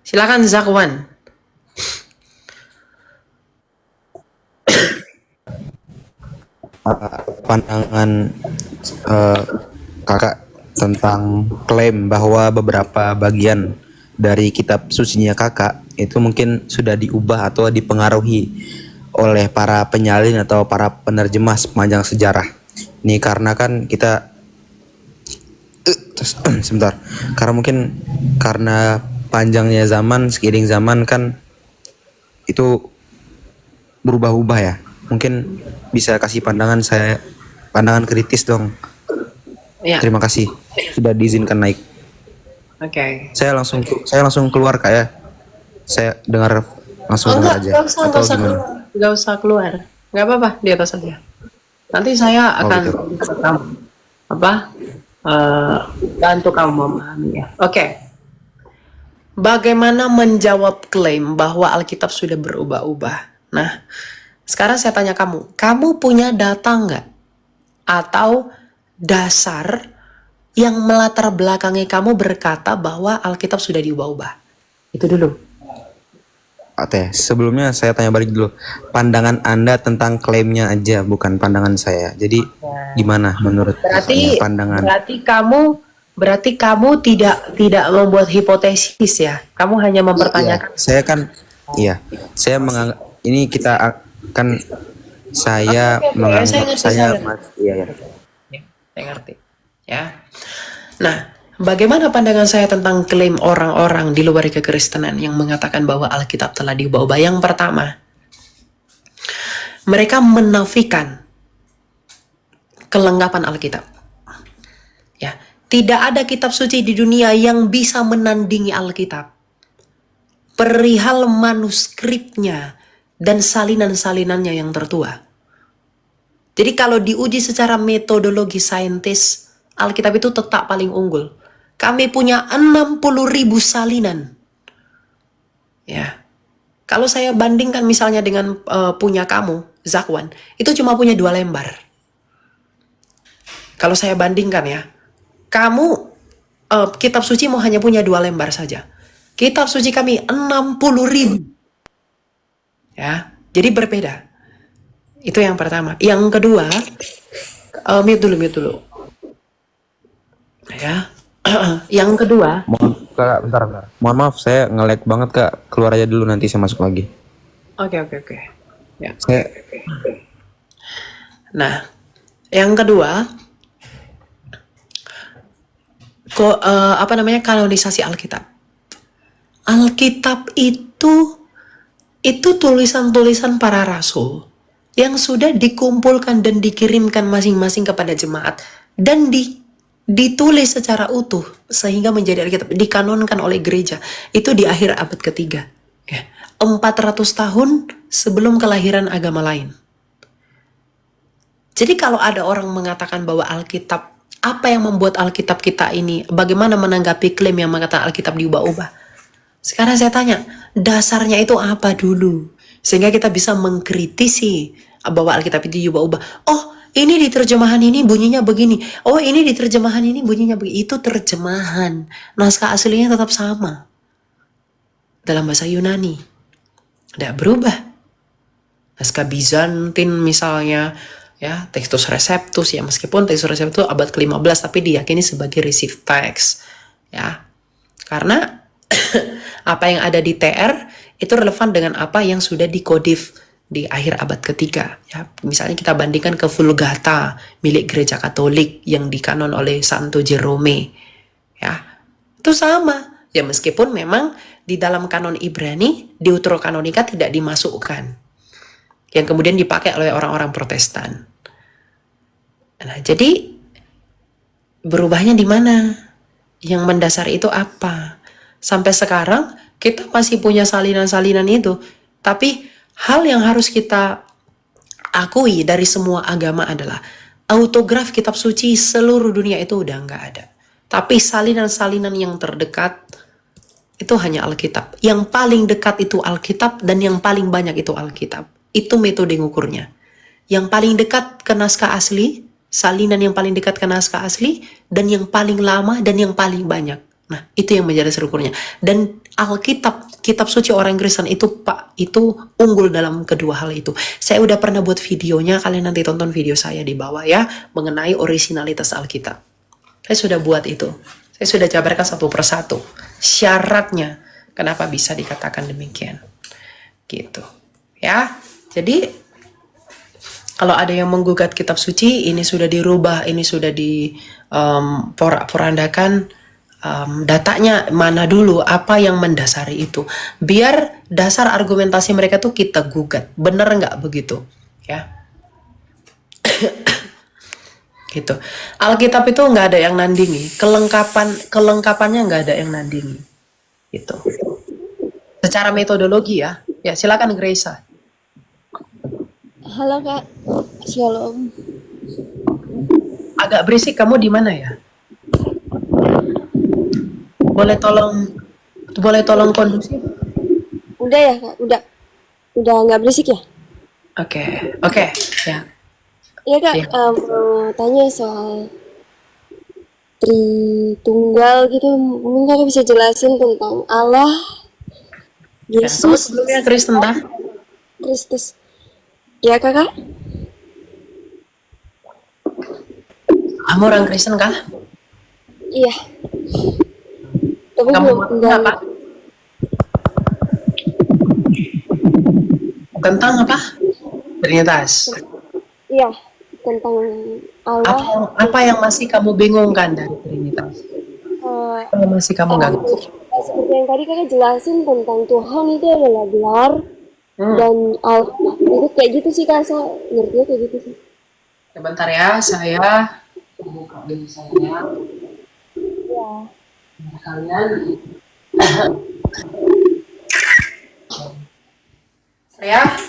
Silakan Zakwan. Pandangan eh, kakak tentang klaim bahwa beberapa bagian dari kitab sucinya kakak itu mungkin sudah diubah atau dipengaruhi oleh para penyalin atau para penerjemah sepanjang sejarah. Ini karena kan kita sebentar, karena mungkin karena panjangnya zaman, seiring zaman kan itu berubah-ubah ya. Mungkin bisa kasih pandangan kritis dong. Ya, Terima kasih sudah diizinkan naik. oke. Saya langsung keluar kak ya. Saya dengar langsung dengar aja Enggak usah, atau enggak usah gimana? keluar. Enggak usah keluar. Enggak apa-apa, di atas saja. Nanti saya Oh akan gitu. kamu apa? eh, bantu kamu memahami ya. Oke. Bagaimana menjawab klaim bahwa Alkitab sudah berubah-ubah? Nah, sekarang saya tanya kamu punya data nggak? Atau dasar yang melatar belakangi kamu berkata bahwa Alkitab sudah diubah-ubah? Itu dulu. Ate, sebelumnya saya tanya balik dulu. Pandangan Anda tentang klaimnya aja, bukan pandangan saya. Jadi gimana menurut kakaknya Berarti pandangan? berarti kamu tidak membuat hipotesis ya. Kamu hanya Iya, mempertanyakan. saya kan, iya, saya menganggap ini kita akan saya Oke, saya menganggap ngerti, saya saya ngerti. mas, iya ya. Ya, saya ngerti. Ya. Nah, bagaimana pandangan saya tentang klaim orang-orang di luar kekristenan yang mengatakan bahwa Alkitab telah diubah-ubah? Yang pertama, mereka menafikan kelengkapan Alkitab. Ya, tidak ada kitab suci di dunia yang bisa menandingi Alkitab. Perihal manuskripnya dan salinan-salinannya yang tertua. Jadi kalau diuji secara metodologi saintis, Alkitab itu tetap paling unggul. Kami punya 60.000 salinan. Ya. Kalau saya bandingkan misalnya dengan punya kamu, Zakwan, itu cuma punya 2 lembar. Kalau saya bandingkan ya, kamu kitab suci mau hanya punya 2 lembar saja. Kitab suci kami 60.000. Ya, jadi berbeda. Itu yang pertama. Yang kedua, mute dulu. Ya. Yang kedua, Kak, bentar. Mohon maaf, saya nge-lag banget kak. Keluar aja dulu nanti saya masuk lagi. oke. Ya. Saya Nah, yang kedua, kanonisasi Alkitab. Alkitab itu tulisan-tulisan para rasul yang sudah dikumpulkan dan dikirimkan masing-masing kepada jemaat dan ditulis secara utuh sehingga menjadi Alkitab, dikanonkan oleh gereja itu di akhir abad ketiga, ya, 400 tahun sebelum kelahiran agama lain. Jadi kalau ada orang mengatakan bahwa Alkitab, apa yang membuat Alkitab kita ini, bagaimana menanggapi klaim yang mengatakan Alkitab diubah-ubah? Sekarang saya tanya, dasarnya itu apa dulu? Sehingga kita bisa mengkritisi bahwa Alkitab itu diubah-ubah. Oh, ini di terjemahan ini bunyinya begini. Oh, ini di terjemahan ini bunyinya begini. Itu terjemahan. Naskah aslinya tetap sama. Dalam bahasa Yunani. Tidak berubah. Naskah Bizantin misalnya, ya, Textus Receptus, ya, meskipun Textus Receptus abad ke-15 tapi diyakini sebagai received text, ya. Karena apa yang ada di TR itu relevan dengan apa yang sudah dikodif di akhir abad ketiga, ya. Misalnya kita bandingkan ke Vulgata milik gereja Katolik yang dikanon oleh Santo Jerome, ya, itu sama, ya, meskipun memang di dalam kanon Ibrani Deuterokanonika tidak dimasukkan, yang kemudian dipakai oleh orang-orang Protestan. Nah, jadi berubahnya di mana? Yang mendasar itu apa? Sampai sekarang kita masih punya salinan-salinan itu. Tapi hal yang harus kita akui dari semua agama adalah autograf kitab suci seluruh dunia itu udah nggak ada. Tapi salinan-salinan yang terdekat itu hanya Alkitab. Yang paling dekat itu Alkitab dan yang paling banyak itu Alkitab. Itu metode ngukurnya. Yang paling dekat ke naskah asli, salinan yang paling dekat ke naskah asli, dan yang paling lama dan yang paling banyak Nah, itu yang menjadi strukturnya. Dan Alkitab, kitab suci orang Kristen itu Pak, itu unggul dalam kedua hal itu. Saya udah pernah buat videonya, kalian nanti tonton video saya di bawah ya, mengenai originalitas Alkitab. Saya sudah buat itu. Saya sudah jabarkan satu persatu. Syaratnya, kenapa bisa dikatakan demikian. Gitu. Ya, jadi kalau ada yang menggugat kitab suci, ini sudah dirubah, ini sudah porak-porandakan, datanya mana dulu, apa yang mendasari itu, biar dasar argumentasi mereka tuh kita gugat, bener nggak begitu ya. Gitu. Alkitab itu nggak ada yang nandingi, kelengkapannya nggak ada yang nandingi gitu. Secara metodologi ya silakan Grace. Halo Kak, Shalom. Agak berisik, kamu di mana ya? Boleh tolong kondusif? Udah ya Kak, udah nggak berisik ya? Oke, ya. Iya Kak, Iya. mau tanya soal Tritunggal gitu, mungkin Kakak bisa jelasin tentang Allah, Ya, kamu Yesus, sebelumnya Kristen tah? Kristus. Ya Kakak? Kamu orang Kristen kah? Iya. Tapi Kamu belum tentang apa? Tentang apa? Trinitas. Iya, tentang Allah. Apa yang masih kamu bingungkan dari Trinitas? eh, Apa yang masih kamu gak ngerti? Seperti yang tadi Kakak jelasin tentang Tuhan itu adalah gelar dan Allah itu kayak gitu sih Kak, saya ngertinya kayak gitu sih. Sebentar ya, saya buka dulu saya. Ya. Kalian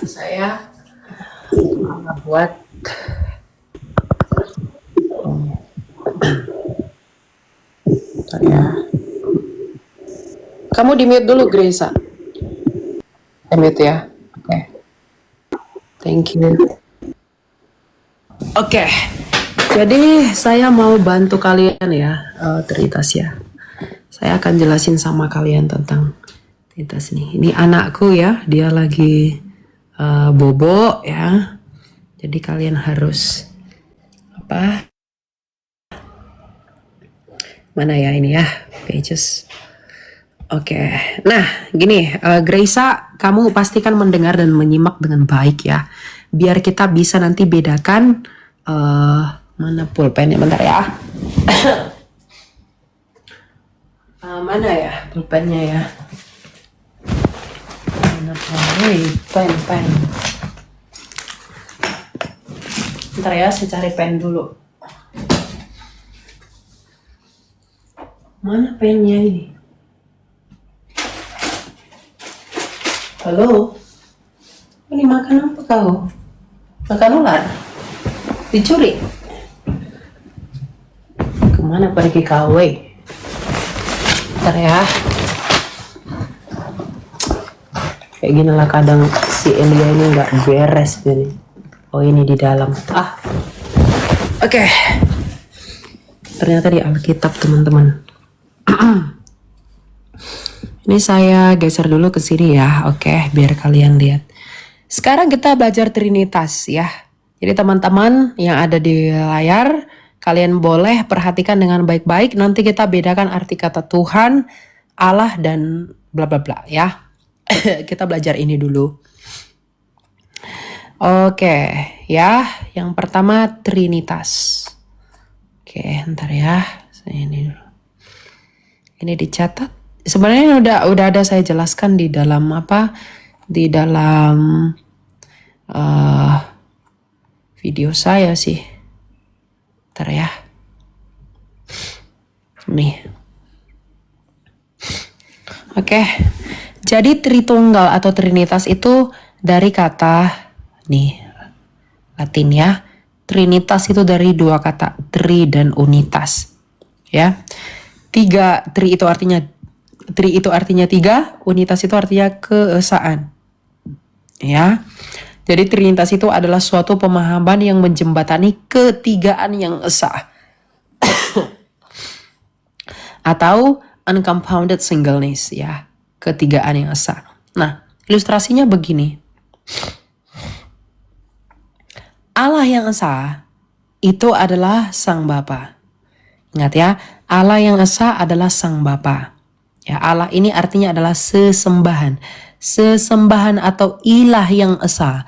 saya buat Bentar ya. Kamu di mute dulu Grace. Mute ya. Oke. Thank you. Oke. Jadi saya mau bantu kalian ya, Trinitas ya. Saya akan jelasin sama kalian tentang Trinitas nih. Ini anakku ya, dia lagi bobo ya. Jadi kalian harus apa? Mana ya ini ya, pages. Oke. Nah, gini, Graisa, kamu pastikan mendengar dan menyimak dengan baik ya. Biar kita bisa nanti bedakan mana pulpennya, bentar ya. Mana ya pulpennya ya? Mana pen. Bentar ya, saya cari pen dulu. Mana pennya ini? Halo? Ini makan apa kau? Makan ular? Dicuri? Kemana pergi kau? Bentar ya. Kayak gini lah kadang si Elia ini nggak beres gini. Oh ini di dalam. Oke. Ternyata di Alkitab teman-teman. Ini saya geser dulu ke sini ya. Oke, biar kalian lihat. Sekarang kita belajar Trinitas ya. Jadi teman-teman yang ada di layar, kalian boleh perhatikan dengan baik-baik. Nanti kita bedakan arti kata Tuhan, Allah, dan bla bla bla ya. Kita belajar ini dulu. Oke, ya. Yang pertama Trinitas. Oke, ntar ya. Saya ini dulu. Ini dicatat. Sebenarnya udah ada saya jelaskan di dalam apa? Di dalam video saya sih. Ntar ya. Nih. Oke. Jadi Tritunggal atau Trinitas itu dari kata nih Latin ya. Trinitas itu dari dua kata, tri dan unitas. Ya. Tri itu artinya tiga, unitas itu artinya keesaan. Ya. Jadi Trinitas itu adalah suatu pemahaman yang menjembatani ketigaan yang esa. Atau uncompounded singleness ya, ketigaan yang esa. Nah, ilustrasinya begini. Allah yang esa itu adalah Sang Bapa. Ingat ya, Allah yang esa adalah Sang Bapa. Ya, Allah ini artinya adalah sesembahan. Sesembahan atau ilah yang esa.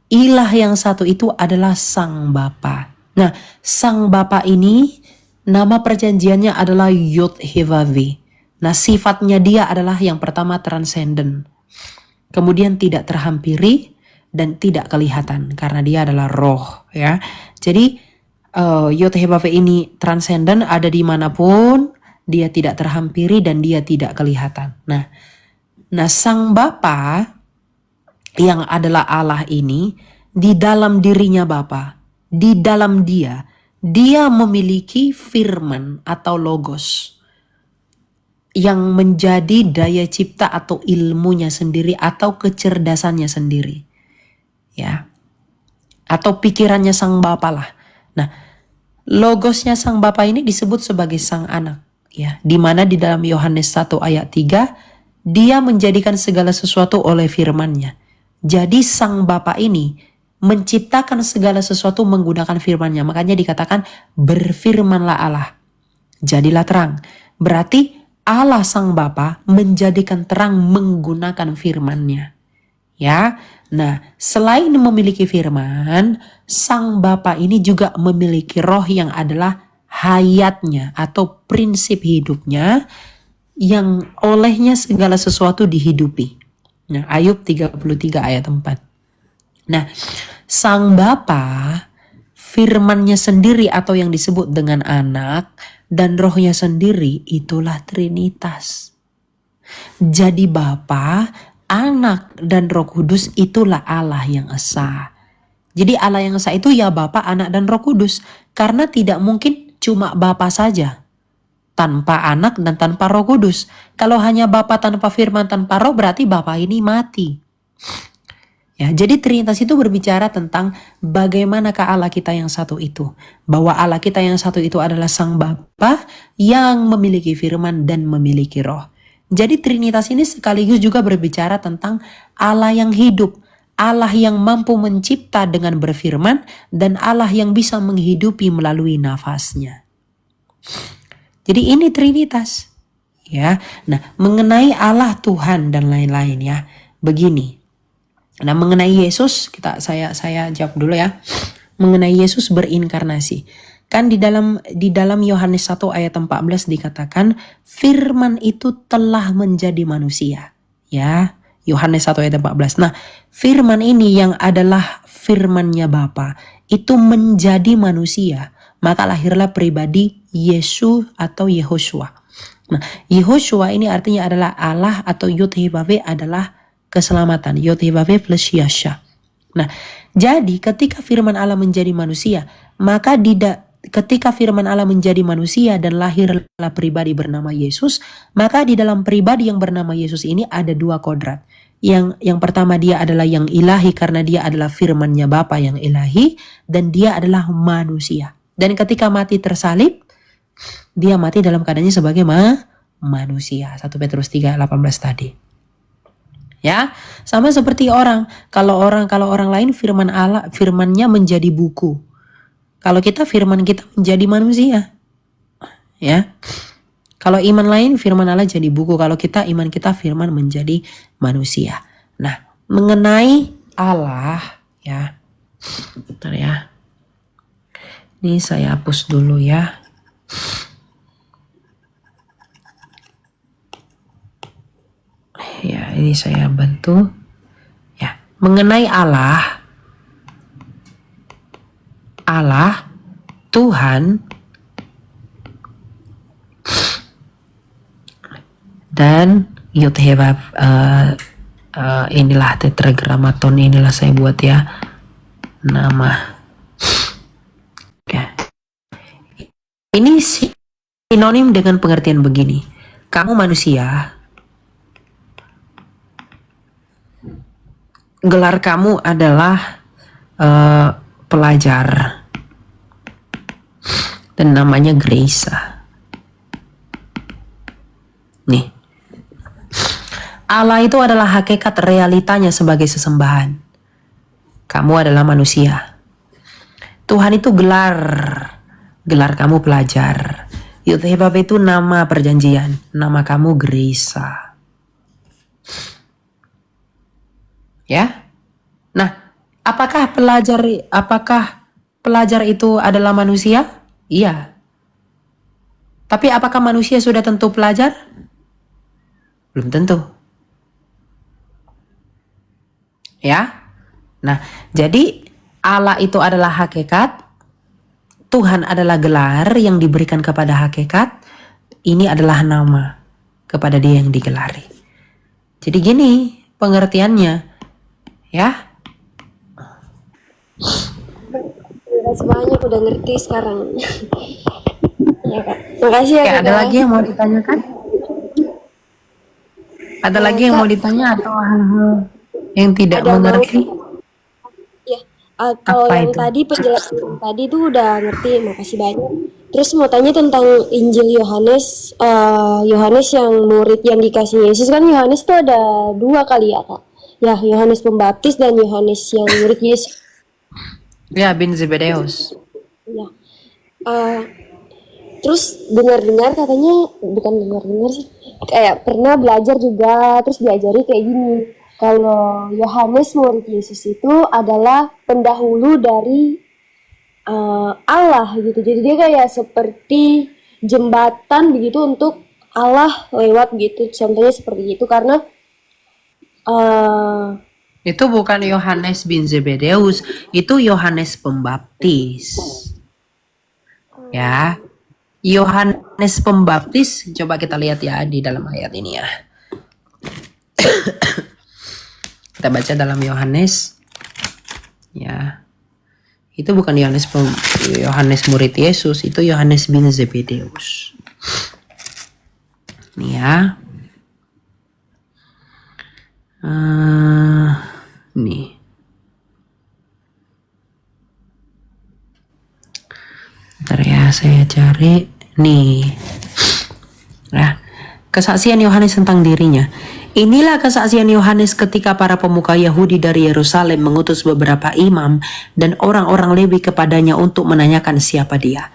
Ilah yang satu itu adalah Sang Bapa. Nah, Sang Bapa ini nama perjanjiannya adalah Yod-Heh-Vav-He. Nah, sifatnya dia adalah yang pertama transenden. Kemudian tidak terhampiri dan tidak kelihatan karena dia adalah roh ya. Jadi Yod-Heh-Vav-He ini transenden, ada dimanapun, dia tidak terhampiri dan dia tidak kelihatan. Nah Sang Bapa yang adalah Allah ini, di dalam dirinya Bapa, di dalam dia memiliki firman atau logos yang menjadi daya cipta atau ilmunya sendiri atau kecerdasannya sendiri. Ya. Atau pikirannya Sang Bapa lah. Nah, logosnya Sang Bapa ini disebut sebagai Sang Anak, ya. Di mana di dalam Yohanes 1 ayat 3, dia menjadikan segala sesuatu oleh firman-Nya. Jadi Sang Bapa ini menciptakan segala sesuatu menggunakan firman-Nya. Makanya dikatakan berfirmanlah Allah, jadilah terang. Berarti Allah Sang Bapa menjadikan terang menggunakan firman-Nya. Ya. Nah, selain memiliki firman, Sang Bapa ini juga memiliki roh yang adalah hayatnya atau prinsip hidupnya yang olehnya segala sesuatu dihidupi. Nah, Ayub 33 ayat 4. Nah, Sang Bapa, firman-Nya sendiri atau yang disebut dengan anak dan rohnya sendiri itulah Trinitas. Jadi Bapa, Anak dan Roh Kudus itulah Allah yang esa. Jadi Allah yang esa itu ya Bapa, Anak dan Roh Kudus. Karena tidak mungkin cuma Bapa saja tanpa Anak dan tanpa Roh Kudus. Kalau hanya Bapa tanpa firman tanpa roh, berarti Bapa ini mati. Ya, jadi Trinitas itu berbicara tentang bagaimanakah Allah kita yang satu itu. Bahwa Allah kita yang satu itu adalah Sang Bapa yang memiliki firman dan memiliki roh. Jadi Trinitas ini sekaligus juga berbicara tentang Allah yang hidup, Allah yang mampu mencipta dengan berfirman, dan Allah yang bisa menghidupi melalui nafasnya. Jadi ini Trinitas. Ya. Nah, mengenai Allah Tuhan dan lain-lain ya. Begini. Nah, mengenai Yesus saya jawab dulu ya. Mengenai Yesus berinkarnasi. Kan di dalam Yohanes 1 ayat 14 dikatakan firman itu telah menjadi manusia. Ya, Yohanes 1 ayat 14. Nah, firman ini yang adalah firman-Nya Bapa itu menjadi manusia. Maka lahirlah pribadi Yesus atau Yehoshua. Nah, Yehoshua ini artinya adalah Allah atau Yod-Heh-Vav-He adalah keselamatan. Yod-Heh-Vav-He plus Yasha. Nah, jadi ketika firman Allah menjadi manusia, maka ketika firman Allah menjadi manusia dan lahirlah pribadi bernama Yesus, maka di dalam pribadi yang bernama Yesus ini ada dua kodrat. Yang pertama dia adalah yang ilahi karena dia adalah firman-Nya Bapa yang ilahi, dan dia adalah manusia. Dan ketika mati tersalib, dia mati dalam keadaannya sebagai manusia. 1 Petrus 3:18 tadi. Ya, sama seperti orang. Kalau orang lain firman-Nya menjadi buku. Kalau kita firman kita menjadi manusia. Ya. Kalau iman lain firman Allah jadi buku. Kalau kita iman kita firman menjadi manusia. Nah, mengenai Allah ya. Bentar ya. Ini saya hapus dulu ya. Ya, ini saya bantu. Ya, mengenai Allah Tuhan dan Yod-Heh-Vav, inilah tetragrammaton, inilah saya buat ya nama. Ya. Ini sinonim dengan pengertian begini. Kamu manusia, gelar kamu adalah pelajar dan namanya Grace. Nih. Allah itu adalah hakikat realitanya sebagai sesembahan. Kamu adalah manusia. Tuhan itu gelar. Gelar kamu pelajar. Yud-Heh-Bab itu nama perjanjian. Nama kamu Gerisa. Ya? Nah, apakah pelajar itu adalah manusia? Iya. Tapi apakah manusia sudah tentu pelajar? Belum tentu. Ya? Nah, jadi Allah itu adalah hakikat, Tuhan adalah gelar yang diberikan kepada hakikat, ini adalah nama kepada dia yang digelari. Jadi gini pengertiannya, ya. Terima kasih banyak udah ngerti sekarang. Ya Kak. Makasih ya Oke, Kak. ada lagi yang mau ditanyakan? Ada lagi yang mau ditanya atau hal-hal yang tidak Ada mengerti? Ya, kalau Apa yang itu? tadi penjelasan yang tadi tuh udah ngerti, makasih banyak. Terus mau tanya tentang Injil Yohanes, Yohanes yang murid yang dikasih Yesus kan Yohanes tuh ada 2 kali ya Kak. Ya, Yohanes Pembaptis dan Yohanes yang murid Yesus. Ya, bin Zebedeus. Ya. Terus dengar-dengar katanya, bukan dengar-dengar sih, kayak pernah belajar juga, terus diajari kayak gini. Kalau Yohanes murid Yesus itu adalah pendahulu dari Allah gitu. Jadi dia kayak seperti jembatan begitu untuk Allah lewat gitu. Contohnya seperti itu karena Itu bukan Yohanes bin Zebedeus, itu Yohanes Pembaptis. Ya. Yohanes Pembaptis, coba kita lihat ya di dalam ayat ini ya. Kita baca dalam Yohanes. Ya. Itu bukan Yohanes murid Yesus, itu Yohanes bin Zebedeus. Nih ya. Nih. Bentar ya, saya cari. Nih. Nah, kesaksian Yohanes tentang dirinya. Inilah kesaksian Yohanes ketika para pemuka Yahudi dari Yerusalem mengutus beberapa imam dan orang-orang Lewi kepadanya untuk menanyakan siapa dia.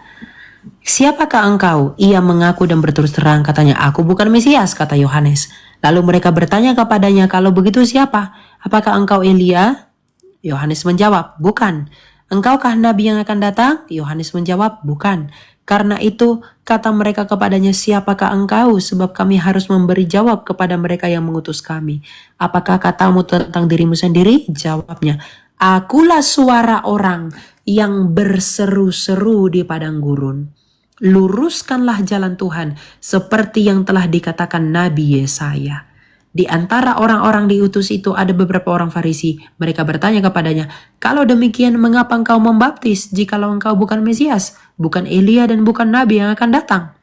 Siapakah engkau? Ia mengaku dan berterus terang, katanya, aku bukan Mesias, kata Yohanes. Lalu mereka bertanya kepadanya, kalau begitu siapa? Apakah engkau Elia? Yohanes menjawab, bukan. Engkaukah nabi yang akan datang? Yohanes menjawab, bukan. Karena itu kata mereka kepadanya, siapakah engkau? Sebab kami harus memberi jawab kepada mereka yang mengutus kami. Apakah katamu tentang dirimu sendiri? Jawabnya, akulah suara orang yang berseru-seru di padang gurun. Luruskanlah jalan Tuhan seperti yang telah dikatakan Nabi Yesaya. Di antara orang-orang diutus itu ada beberapa orang Farisi. Mereka bertanya kepadanya, kalau demikian mengapa engkau membaptis jikalau engkau bukan Mesias, bukan Elia dan bukan Nabi yang akan datang?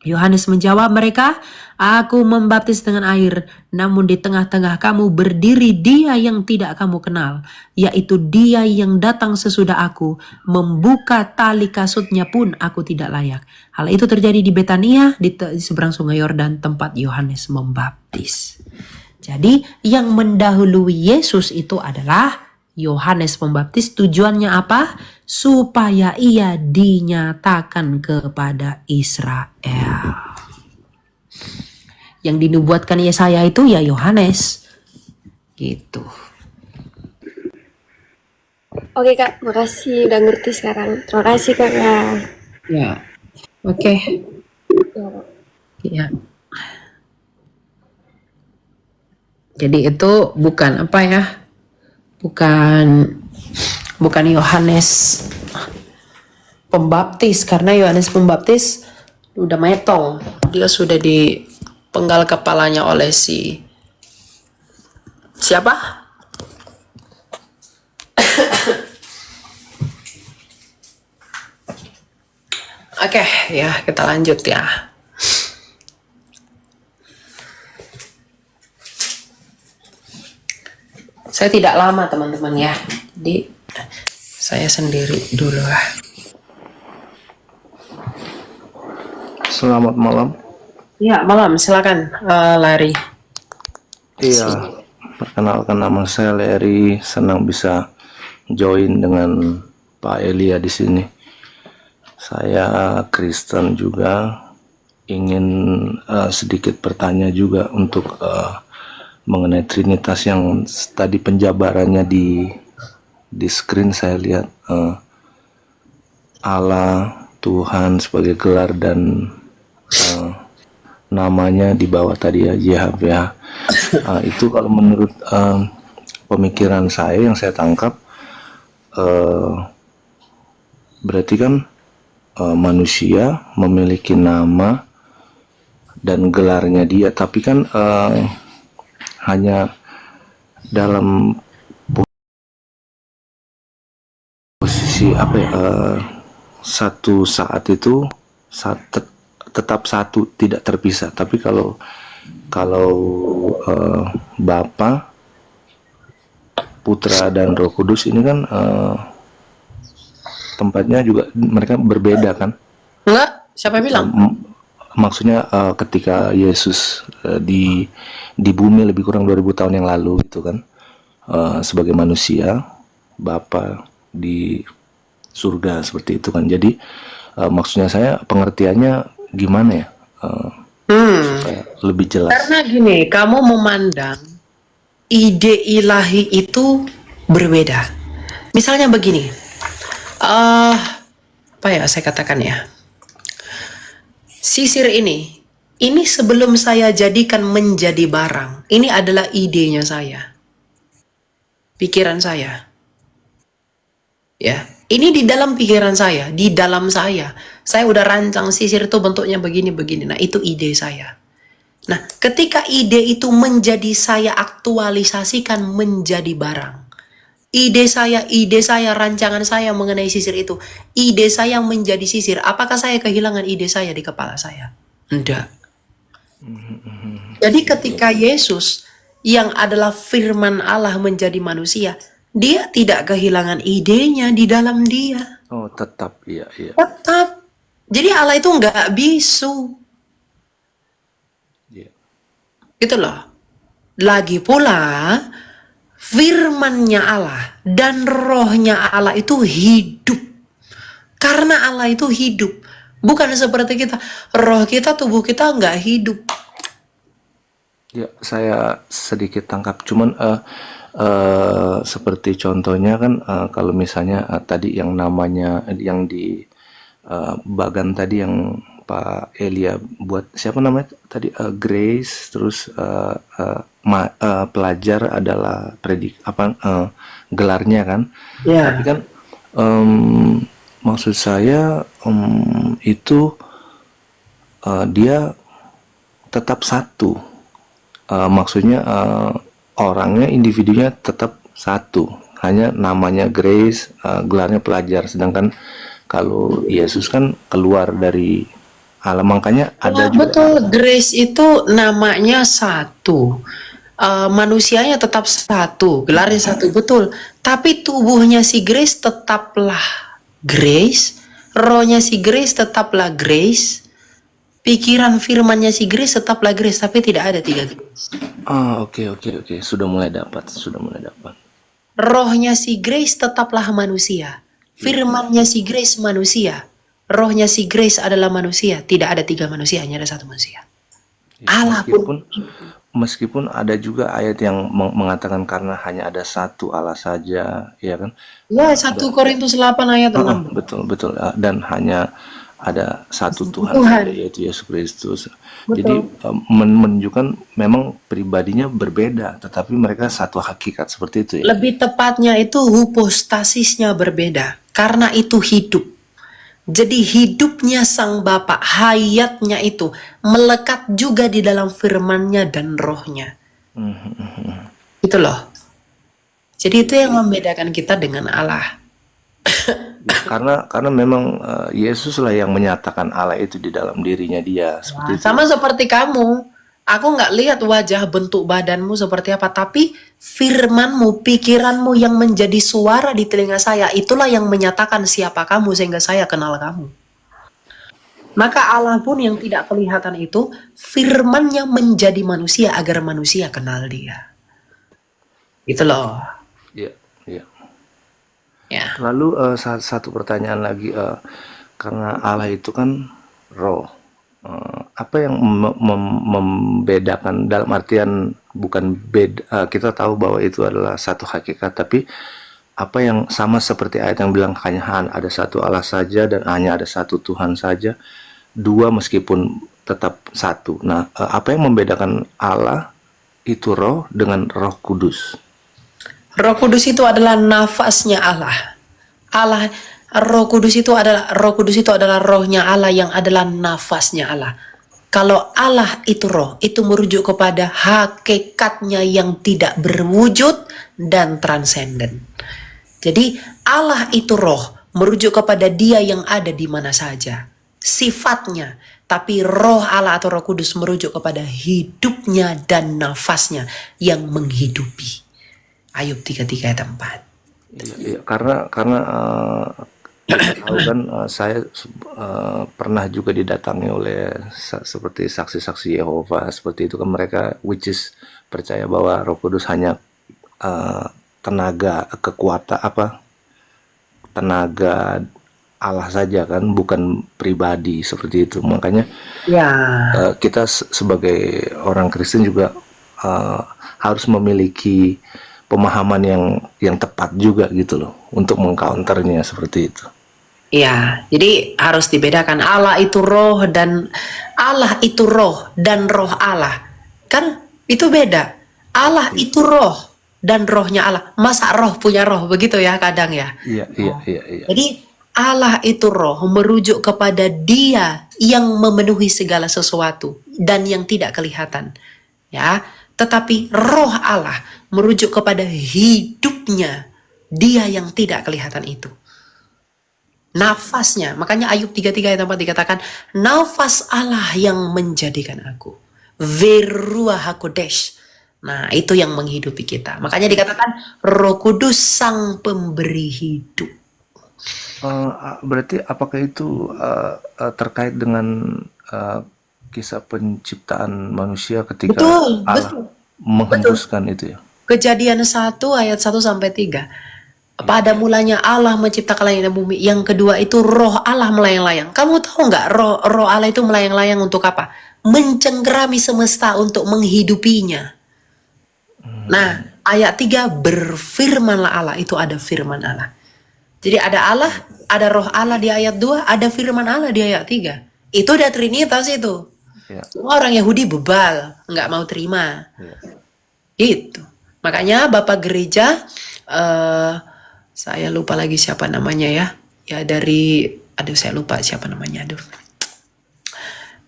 Yohanes menjawab mereka, aku membaptis dengan air, namun di tengah-tengah kamu berdiri dia yang tidak kamu kenal, yaitu dia yang datang sesudah aku, membuka tali kasutnya pun aku tidak layak. Hal itu terjadi di Betania, di seberang sungai Yordan, tempat Yohanes membaptis. Jadi yang mendahului Yesus itu adalah Yohanes Pembaptis. Tujuannya apa? Supaya ia dinyatakan kepada Israel. Yang dinubuatkan Yesaya itu ya Yohanes. Gitu. oke Kak, makasih udah ngerti sekarang. Terima kasih Kak. Ya. Oke. Ya, Kak. Ya. Jadi itu bukan apa ya? Bukan Yohanes Pembaptis, karena Yohanes Pembaptis udah metong, dia sudah dipenggal kepalanya oleh siapa? Oke, ya kita lanjut ya. Saya tidak lama teman-teman ya, jadi saya sendiri dulu lah. Selamat malam. Ya, malam. Silakan, Larry. Iya, perkenalkan nama saya Leri, senang bisa join dengan Pak Elia di sini. Saya Kristen juga, ingin sedikit bertanya juga untuk mengenai Trinitas yang tadi penjabarannya di screen saya lihat, Allah, Tuhan sebagai gelar dan namanya di bawah tadi ya, YHWH. Itu kalau menurut pemikiran saya yang saya tangkap, berarti kan manusia memiliki nama dan gelarnya dia, tapi kan hanya dalam posisi apa ya, satu saat itu tetap satu, tidak terpisah. Tapi kalau Bapa, Putra dan Roh Kudus ini kan tempatnya juga mereka berbeda kan. Enggak? Siapa bilang? Maksudnya ketika Yesus di bumi lebih kurang 2000 tahun yang lalu gitu kan, sebagai manusia, Bapa di surga seperti itu kan. Jadi maksudnya saya pengertiannya gimana ya, supaya lebih jelas. Karena gini, kamu memandang ide ilahi itu berbeda. Misalnya begini, apa ya saya katakan ya, sisir ini sebelum saya jadikan menjadi barang, ini adalah idenya saya, pikiran saya. Ya, ini di dalam pikiran saya, di dalam saya. Saya udah rancang sisir itu bentuknya begini-begini. Nah, itu ide saya. Nah, ketika ide itu menjadi saya aktualisasikan menjadi barang. Ide saya, rancangan saya mengenai sisir itu. Ide saya menjadi sisir. Apakah saya kehilangan ide saya di kepala saya? Enggak. Jadi ketika Yesus yang adalah firman Allah menjadi manusia, dia tidak kehilangan idenya di dalam dia. Oh, tetap, iya. Tetap. Jadi Allah itu nggak bisu. Iya. Gitu loh. Lagi pula, firmannya Allah dan rohnya Allah itu hidup. Karena Allah itu hidup. Bukan seperti kita. Roh kita, tubuh kita nggak hidup. Ya, saya sedikit tangkap. Cuman seperti contohnya kan, kalau misalnya tadi yang namanya yang di bagan tadi yang Pak Elia buat, siapa namanya tadi, Grace, terus pelajar adalah gelarnya kan. Ya. Tapi kan maksud saya itu dia tetap satu. Maksudnya orangnya, individunya tetap satu, hanya namanya Grace, gelarnya pelajar. Sedangkan kalau Yesus kan keluar dari Allah, makanya ada juga. Betul, Grace itu namanya satu. Manusianya tetap satu, gelarnya satu, betul. Tapi tubuhnya si Grace tetaplah Grace, rohnya si Grace tetaplah Grace, pikiran firmannya si Grace tetaplah Grace, tapi tidak ada tiga Grace. Oke. Sudah mulai dapat. Rohnya si Grace tetaplah manusia, firmannya si Grace manusia, rohnya si Grace adalah manusia. Tidak ada tiga manusia, hanya ada satu manusia. Allah pun. Meskipun ada juga ayat yang mengatakan karena hanya ada satu Allah saja, ya kan? Ya, 1 Korintus 8 ayat 6. Betul. Dan hanya ada satu Tuhan, yaitu Yesus Kristus. Jadi menunjukkan memang pribadinya berbeda, tetapi mereka satu hakikat, seperti itu ya. Lebih tepatnya itu hypostasisnya berbeda, karena itu hidup. Jadi hidupnya Sang Bapa, hayatnya itu melekat juga di dalam firman-Nya dan rohnya. Itu loh. Jadi itu yang membedakan kita dengan Allah. Karena memang Yesus lah yang menyatakan Allah itu di dalam dirinya dia, seperti itu. Sama seperti kamu. Aku nggak lihat wajah bentuk badanmu seperti apa, tapi firmanmu, pikiranmu yang menjadi suara di telinga saya, itulah yang menyatakan siapa kamu sehingga saya kenal kamu. Maka Allah pun yang tidak kelihatan itu, firman-Nya menjadi manusia agar manusia kenal Dia. Itu loh. Iya, iya. Ya. Lalu satu pertanyaan lagi, karena Allah itu kan roh. Apa yang membedakan, dalam artian bukan beda, kita tahu bahwa itu adalah satu hakikat, tapi apa yang sama seperti ayat yang bilang hanya ada satu Allah saja dan hanya ada satu Tuhan saja, dua meskipun tetap satu. Nah, apa yang membedakan Allah itu roh dengan Roh Kudus? Roh Kudus itu adalah nafasnya Allah. Roh Kudus itu adalah rohnya Allah yang adalah nafasnya Allah. Kalau Allah itu roh, itu merujuk kepada hakikatnya yang tidak berwujud dan transenden. Jadi Allah itu roh, merujuk kepada Dia yang ada di mana saja, sifatnya. Tapi roh Allah atau Roh Kudus merujuk kepada hidupnya dan nafasnya yang menghidupi. Ayub 33 ayat 4. Iya, iya. Karena tahu kan, saya pernah juga didatangi oleh seperti saksi-saksi Yehova seperti itu kan, mereka which is percaya bahwa Roh Kudus hanya tenaga tenaga Allah saja kan, bukan pribadi seperti itu. Makanya Ya, kita sebagai orang Kristen juga harus memiliki pemahaman yang tepat juga gitu loh untuk mengcounternya seperti itu. ya. Jadi harus dibedakan Allah itu roh dan roh Allah. Kan itu beda. Allah itu roh dan rohnya Allah. Masa roh punya roh begitu ya kadang ya. Iya, iya, iya, iya. Jadi Allah itu roh merujuk kepada Dia yang memenuhi segala sesuatu dan yang tidak kelihatan. Ya, tetapi roh Allah merujuk kepada hidupnya Dia yang tidak kelihatan itu. Nafasnya, makanya Ayub 33 ayat 4 dikatakan, nafas Allah yang menjadikan aku. Veruah hakodesh. Nah, itu yang menghidupi kita. Makanya dikatakan Roh Kudus sang pemberi hidup. Berarti apakah itu terkait dengan kisah penciptaan manusia ketika Betul, Allah betul. menghembuskan itu ya? Kejadian 1 ayat 1 sampai 3. Pada mulanya Allah menciptakan langit dan bumi. Yang kedua itu roh Allah melayang-layang. Kamu tahu nggak roh Allah itu melayang-layang untuk apa? Mencengkerami semesta untuk menghidupinya. Nah, ayat 3 berfirmanlah Allah, itu ada firman Allah. Jadi ada Allah, ada roh Allah di ayat 2, ada firman Allah di ayat 3. Itu udah Trinitas itu. Ya. Semua orang Yahudi bebal, nggak mau terima. Itu. Makanya Bapak Gereja, saya lupa lagi siapa namanya ya. Ya saya lupa siapa namanya,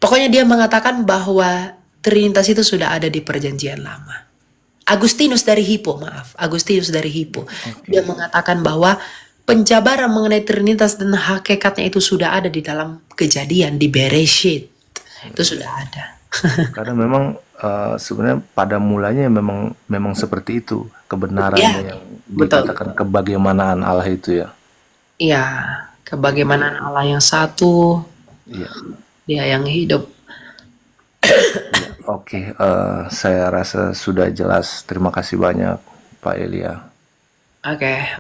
Pokoknya dia mengatakan bahwa Trinitas itu sudah ada di Perjanjian Lama. Agustinus dari Hippo. Dia mengatakan bahwa penjabaran mengenai Trinitas dan hakikatnya itu sudah ada di dalam Kejadian, di Bereshit. Itu sudah ada. Karena memang sebenarnya pada mulanya memang seperti itu kebenarannya Ya, yang betul. dikatakan kebagaimanaan Allah itu ya. Iya, kebagaimanaan Allah yang satu, Iya. Dia yang hidup. Oke, saya rasa sudah jelas. Terima kasih banyak Pak Elia. Oke.